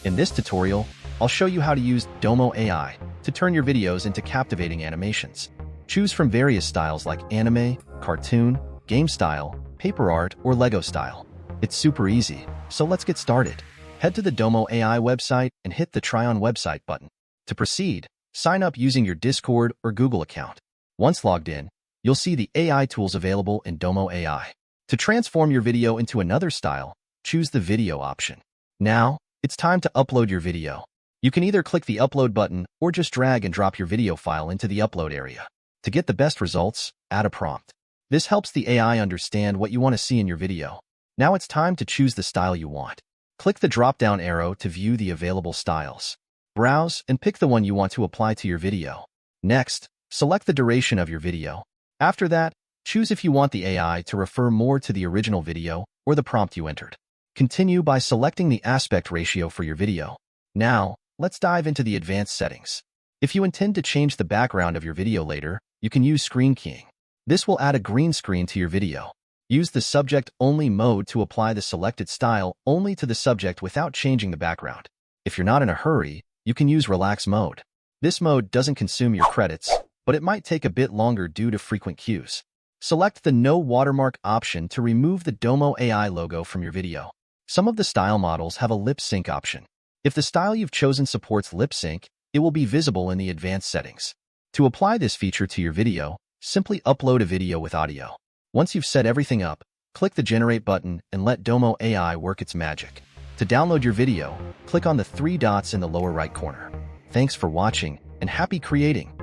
In this tutorial, I'll show you how to use Domo AI to turn your videos into captivating animations. Choose from various styles like anime, cartoon, game style, paper art, or Lego style. It's super easy, so let's get started. Head to the Domo AI website and hit the Try on Website button. To proceed, sign up using your Discord or Google account. Once logged in, you'll see the AI tools available in Domo AI. To transform your video into another style, choose the video option. Now, it's time to upload your video. You can either click the upload button or just drag and drop your video file into the upload area. To get the best results, add a prompt. This helps the AI understand what you want to see in your video. Now it's time to choose the style you want. Click the drop-down arrow to view the available styles. Browse and pick the one you want to apply to your video. Next, select the duration of your video. After that, choose if you want the AI to refer more to the original video or the prompt you entered. Continue by selecting the aspect ratio for your video. Now, let's dive into the advanced settings. If you intend to change the background of your video later, you can use screen keying. This will add a green screen to your video. Use the subject-only mode to apply the selected style only to the subject without changing the background. If you're not in a hurry, you can use relax mode. This mode doesn't consume your credits, but it might take a bit longer due to frequent cues. Select the No Watermark option to remove the Domo AI logo from your video. Some of the style models have a lip sync option. If the style you've chosen supports lip sync, it will be visible in the advanced settings. To apply this feature to your video, simply upload a video with audio. Once you've set everything up, click the Generate button and let Domo AI work its magic. To download your video, click on the three dots in the lower right corner. Thanks for watching and happy creating!